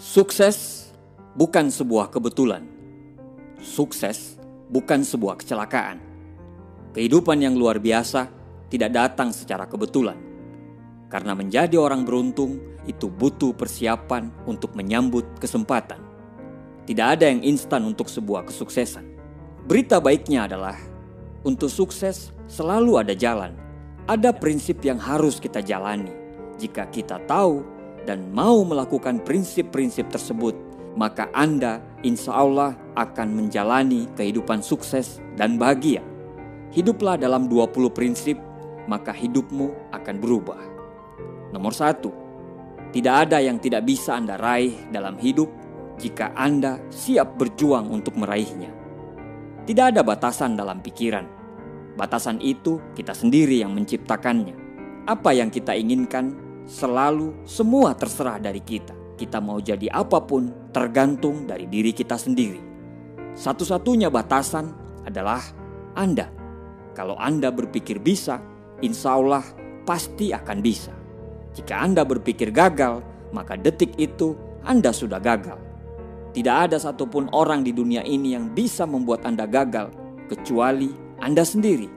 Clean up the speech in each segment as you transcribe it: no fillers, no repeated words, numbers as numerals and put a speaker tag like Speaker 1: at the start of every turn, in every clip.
Speaker 1: Sukses bukan sebuah kebetulan. Sukses bukan sebuah kecelakaan. Kehidupan yang luar biasa tidak datang secara kebetulan. Karena menjadi orang beruntung itu butuh persiapan untuk menyambut kesempatan. Tidak ada yang instan untuk sebuah kesuksesan. Berita baiknya adalah, untuk sukses selalu ada jalan. Ada prinsip yang harus kita jalani. Jika kita tahu dan mau melakukan prinsip-prinsip tersebut, maka Anda insya Allah akan menjalani kehidupan sukses dan bahagia. Hiduplah dalam 20 prinsip, maka hidupmu akan berubah. Nomor 1, tidak ada yang tidak bisa Anda raih dalam hidup jika Anda siap berjuang untuk meraihnya. Tidak ada batasan dalam pikiran. Batasan itu kita sendiri yang menciptakannya. Apa yang kita inginkan selalu semua terserah dari kita. Kita mau jadi apapun tergantung dari diri kita sendiri. Satu-satunya batasan adalah Anda. Kalau Anda berpikir bisa, insya Allah pasti akan bisa. Jika Anda berpikir gagal, maka detik itu Anda sudah gagal. Tidak ada satupun orang di dunia ini yang bisa membuat Anda gagal, kecuali Anda sendiri.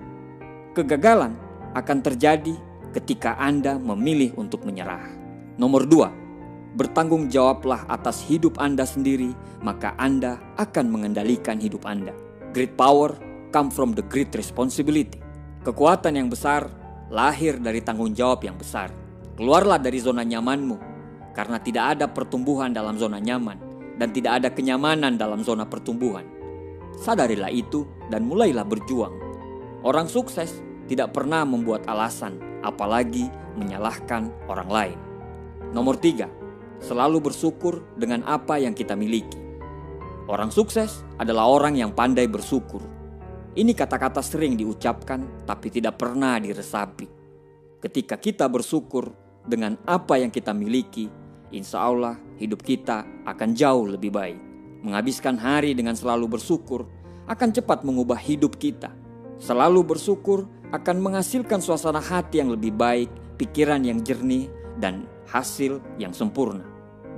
Speaker 1: Kegagalan akan terjadi ketika Anda memilih untuk menyerah. Nomor 2, bertanggung jawablah atas hidup Anda sendiri, maka Anda akan mengendalikan hidup Anda. Great power come from the great responsibility. Kekuatan yang besar lahir dari tanggung jawab yang besar. Keluarlah dari zona nyamanmu, karena tidak ada pertumbuhan dalam zona nyaman, dan tidak ada kenyamanan dalam zona pertumbuhan. Sadarilah itu dan mulailah berjuang. Orang sukses tidak pernah membuat alasan, apalagi menyalahkan orang lain. Nomor 3, selalu bersyukur dengan apa yang kita miliki. Orang sukses adalah orang yang pandai bersyukur. Ini kata-kata sering diucapkan tapi tidak pernah diresapi. Ketika kita bersyukur dengan apa yang kita miliki, insya Allah hidup kita akan jauh lebih baik. Menghabiskan hari dengan selalu bersyukur akan cepat mengubah hidup kita. Selalu bersyukur akan menghasilkan suasana hati yang lebih baik, pikiran yang jernih, dan hasil yang sempurna.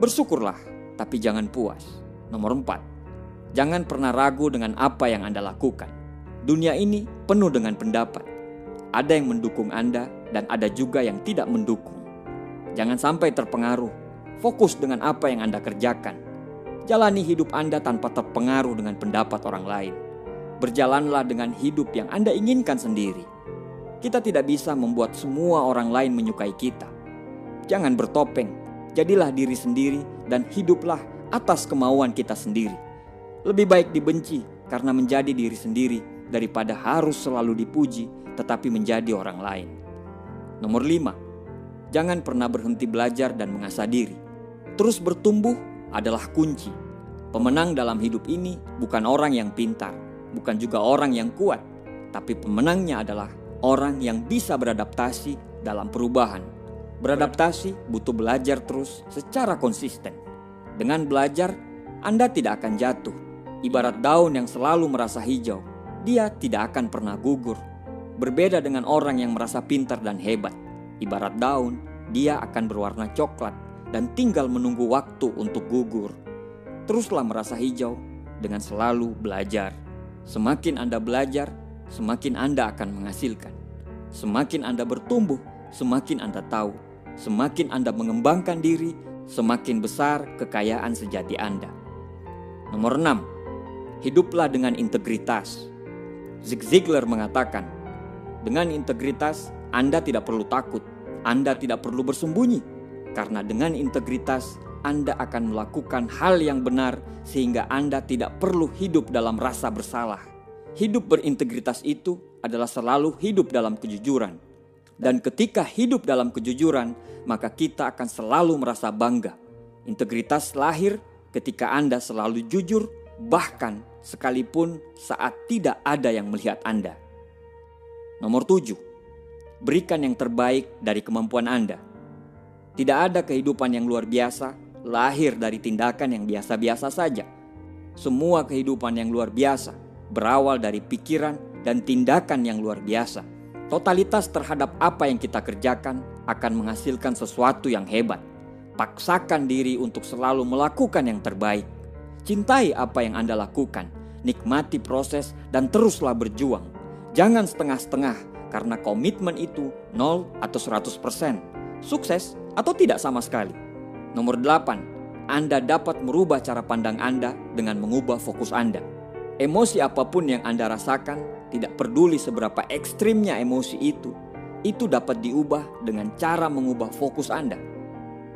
Speaker 1: Bersyukurlah, tapi jangan puas. Nomor 4, jangan pernah ragu dengan apa yang Anda lakukan. Dunia ini penuh dengan pendapat. Ada yang mendukung Anda dan ada juga yang tidak mendukung. Jangan sampai terpengaruh. Fokus dengan apa yang Anda kerjakan. Jalani hidup Anda tanpa terpengaruh dengan pendapat orang lain. Berjalanlah dengan hidup yang Anda inginkan sendiri. Kita tidak bisa membuat semua orang lain menyukai kita. Jangan bertopeng, jadilah diri sendiri dan hiduplah atas kemauan kita sendiri. Lebih baik dibenci karena menjadi diri sendiri daripada harus selalu dipuji tetapi menjadi orang lain. Nomor 5, jangan pernah berhenti belajar dan mengasah diri. Terus bertumbuh adalah kunci. Pemenang dalam hidup ini bukan orang yang pintar, bukan juga orang yang kuat, tapi pemenangnya adalah orang yang bisa beradaptasi dalam perubahan. Beradaptasi butuh belajar terus secara konsisten. Dengan belajar, Anda tidak akan jatuh. Ibarat daun yang selalu merasa hijau, dia tidak akan pernah gugur. Berbeda dengan orang yang merasa pintar dan hebat. Ibarat daun, dia akan berwarna coklat dan tinggal menunggu waktu untuk gugur. Teruslah merasa hijau dengan selalu belajar. Semakin Anda belajar, semakin Anda akan menghasilkan. Semakin Anda bertumbuh, semakin Anda tahu. Semakin Anda mengembangkan diri, semakin besar kekayaan sejati Anda. Nomor 6, hiduplah dengan integritas. Zig Ziglar mengatakan, dengan integritas Anda tidak perlu takut, Anda tidak perlu bersembunyi. Karena dengan integritas Anda akan melakukan hal yang benar sehingga Anda tidak perlu hidup dalam rasa bersalah. Hidup berintegritas itu adalah selalu hidup dalam kejujuran. Dan ketika hidup dalam kejujuran, maka kita akan selalu merasa bangga. Integritas lahir ketika Anda selalu jujur, bahkan sekalipun saat tidak ada yang melihat Anda. Nomor 7, berikan yang terbaik dari kemampuan Anda. Tidak ada kehidupan yang luar biasa lahir dari tindakan yang biasa-biasa saja. Semua kehidupan yang luar biasa berawal dari pikiran dan tindakan yang luar biasa. Totalitas terhadap apa yang kita kerjakan akan menghasilkan sesuatu yang hebat. Paksakan diri untuk selalu melakukan yang terbaik. Cintai apa yang Anda lakukan, nikmati proses dan teruslah berjuang. Jangan setengah-setengah karena komitmen itu 0 atau 100%, sukses atau tidak sama sekali. Nomor 8, Anda dapat merubah cara pandang Anda dengan mengubah fokus Anda. Emosi apapun yang Anda rasakan, tidak peduli seberapa ekstrimnya emosi itu dapat diubah dengan cara mengubah fokus Anda.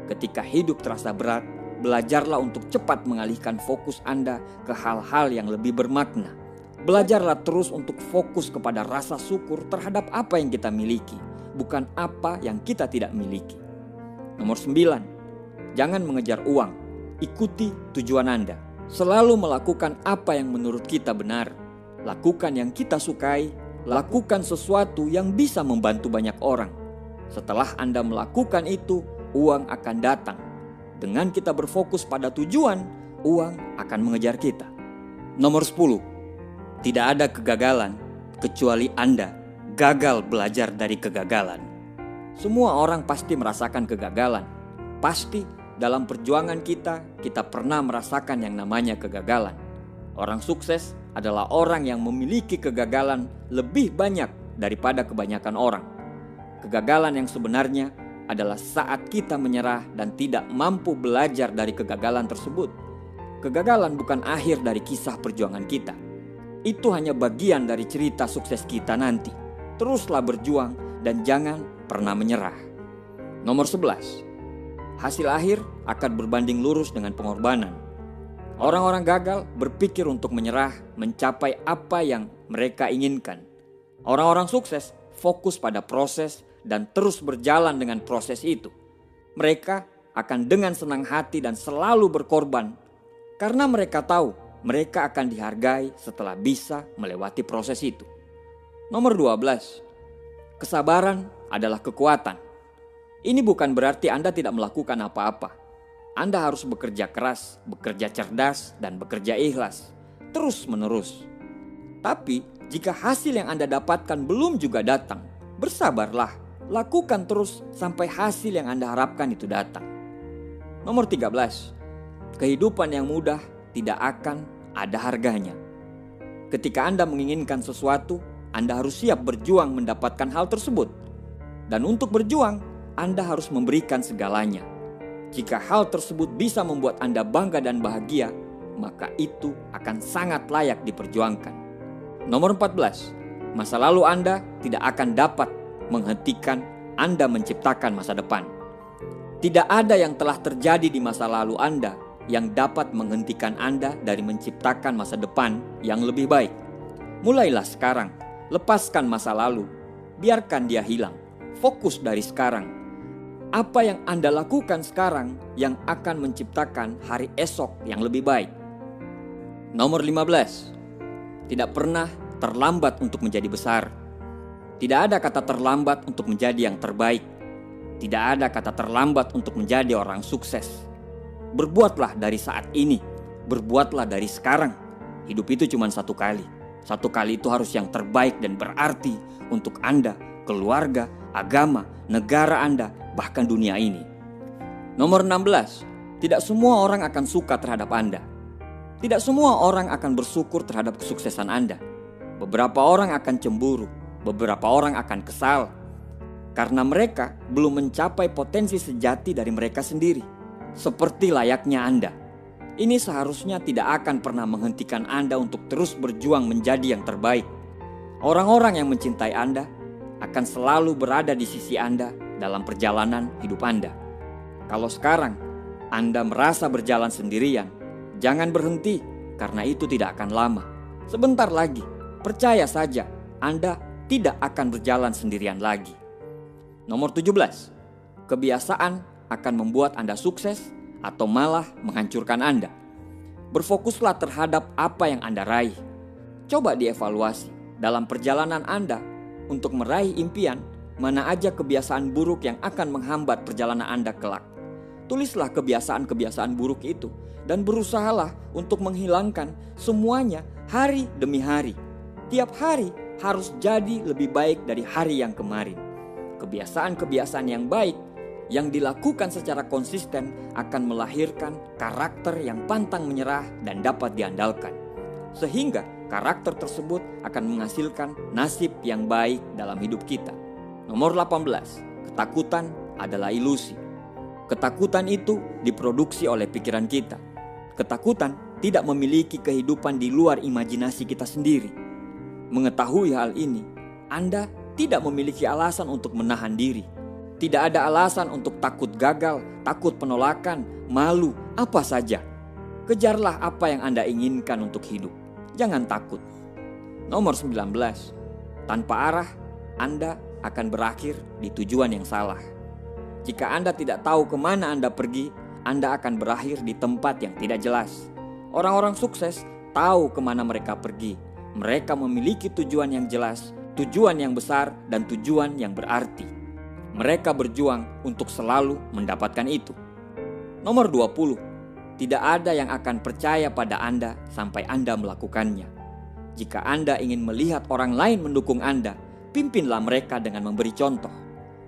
Speaker 1: Ketika hidup terasa berat, belajarlah untuk cepat mengalihkan fokus Anda ke hal-hal yang lebih bermakna. Belajarlah terus untuk fokus kepada rasa syukur terhadap apa yang kita miliki, bukan apa yang kita tidak miliki. Nomor 9, jangan mengejar uang, ikuti tujuan Anda. Selalu melakukan apa yang menurut kita benar. Lakukan yang kita sukai, lakukan sesuatu yang bisa membantu banyak orang. Setelah Anda melakukan itu, uang akan datang. Dengan kita berfokus pada tujuan, uang akan mengejar kita. Nomor 10, tidak ada kegagalan kecuali Anda gagal belajar dari kegagalan. Semua orang pasti merasakan kegagalan. Pasti dalam perjuangan kita pernah merasakan yang namanya kegagalan. Orang sukses adalah orang yang memiliki kegagalan lebih banyak daripada kebanyakan orang. Kegagalan yang sebenarnya adalah saat kita menyerah dan tidak mampu belajar dari kegagalan tersebut. Kegagalan bukan akhir dari kisah perjuangan kita. Itu hanya bagian dari cerita sukses kita nanti. Teruslah berjuang dan jangan pernah menyerah. Nomor 11, hasil akhir akan berbanding lurus dengan pengorbanan. Orang-orang gagal berpikir untuk menyerah mencapai apa yang mereka inginkan. Orang-orang sukses fokus pada proses dan terus berjalan dengan proses itu. Mereka akan dengan senang hati dan selalu berkorban karena mereka tahu mereka akan dihargai setelah bisa melewati proses itu. Nomor 12, kesabaran adalah kekuatan. Ini bukan berarti Anda tidak melakukan apa-apa. Anda harus bekerja keras, bekerja cerdas, dan bekerja ikhlas, terus-menerus. Tapi jika hasil yang Anda dapatkan belum juga datang, bersabarlah. Lakukan terus sampai hasil yang Anda harapkan itu datang. Nomor 13, kehidupan yang mudah tidak akan ada harganya. Ketika Anda menginginkan sesuatu, Anda harus siap berjuang mendapatkan hal tersebut. Dan untuk berjuang, Anda harus memberikan segalanya. Jika hal tersebut bisa membuat Anda bangga dan bahagia, maka itu akan sangat layak diperjuangkan. Nomor 14, masa lalu Anda tidak akan dapat menghentikan Anda menciptakan masa depan. Tidak ada yang telah terjadi di masa lalu Anda yang dapat menghentikan Anda dari menciptakan masa depan yang lebih baik. Mulailah sekarang, lepaskan masa lalu, biarkan dia hilang. Fokus dari sekarang. Apa yang Anda lakukan sekarang yang akan menciptakan hari esok yang lebih baik. Nomor 15, tidak pernah terlambat untuk menjadi besar. Tidak ada kata terlambat untuk menjadi yang terbaik. Tidak ada kata terlambat untuk menjadi orang sukses. Berbuatlah dari saat ini. Berbuatlah dari sekarang. Hidup itu cuma satu kali. Satu kali itu harus yang terbaik dan berarti untuk Anda, keluarga, agama, negara Anda, bahkan dunia ini. Nomor 16, tidak semua orang akan suka terhadap Anda. Tidak semua orang akan bersyukur terhadap kesuksesan Anda. Beberapa orang akan cemburu. Beberapa orang akan kesal karena mereka belum mencapai potensi sejati dari mereka sendiri. Seperti layaknya Anda. Ini seharusnya tidak akan pernah menghentikan Anda untuk terus berjuang menjadi yang terbaik. Orang-orang yang mencintai Anda akan selalu berada di sisi Anda dalam perjalanan hidup Anda. Kalau sekarang Anda merasa berjalan sendirian, jangan berhenti karena itu tidak akan lama. Sebentar lagi, percaya saja, Anda tidak akan berjalan sendirian lagi. Nomor 17, kebiasaan akan membuat Anda sukses atau malah menghancurkan Anda. Berfokuslah terhadap apa yang Anda raih. Coba dievaluasi dalam perjalanan Anda untuk meraih impian, mana aja kebiasaan buruk yang akan menghambat perjalanan Anda kelak. Tulislah kebiasaan-kebiasaan buruk itu dan berusahalah untuk menghilangkan semuanya hari demi hari. Tiap hari harus jadi lebih baik dari hari yang kemarin. Kebiasaan-kebiasaan yang baik Yang dilakukan secara konsisten akan melahirkan karakter yang pantang menyerah dan dapat diandalkan. Sehingga karakter tersebut akan menghasilkan nasib yang baik dalam hidup kita. Nomor 18, ketakutan adalah ilusi. Ketakutan itu diproduksi oleh pikiran kita. Ketakutan tidak memiliki kehidupan di luar imajinasi kita sendiri. Mengetahui hal ini, Anda tidak memiliki alasan untuk menahan diri. Tidak ada alasan untuk takut gagal, takut penolakan, malu, apa saja. Kejarlah apa yang Anda inginkan untuk hidup. Jangan takut. Nomor 19, tanpa arah, Anda akan berakhir di tujuan yang salah. Jika Anda tidak tahu kemana Anda pergi, Anda akan berakhir di tempat yang tidak jelas. Orang-orang sukses tahu kemana mereka pergi. Mereka memiliki tujuan yang jelas, tujuan yang besar, dan tujuan yang berarti. Mereka berjuang untuk selalu mendapatkan itu. Nomor 20, tidak ada yang akan percaya pada Anda sampai Anda melakukannya. Jika Anda ingin melihat orang lain mendukung Anda, pimpinlah mereka dengan memberi contoh.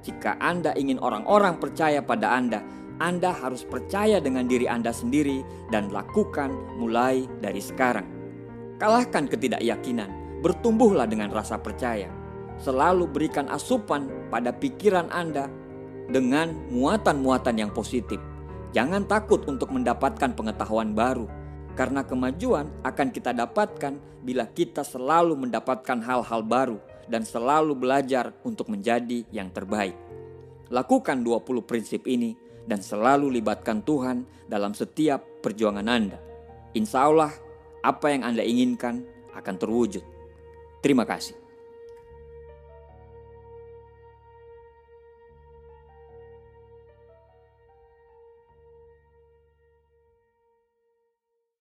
Speaker 1: Jika Anda ingin orang-orang percaya pada Anda harus percaya dengan diri Anda sendiri dan lakukan mulai dari sekarang. Kalahkan ketidakyakinan, bertumbuhlah dengan rasa percaya. Selalu berikan asupan pada pikiran Anda dengan muatan-muatan yang positif. Jangan takut untuk mendapatkan pengetahuan baru, karena kemajuan akan kita dapatkan bila kita selalu mendapatkan hal-hal baru dan selalu belajar untuk menjadi yang terbaik. Lakukan 20 prinsip ini dan selalu libatkan Tuhan dalam setiap perjuangan Anda. Insya Allah, apa yang Anda inginkan akan terwujud. Terima kasih.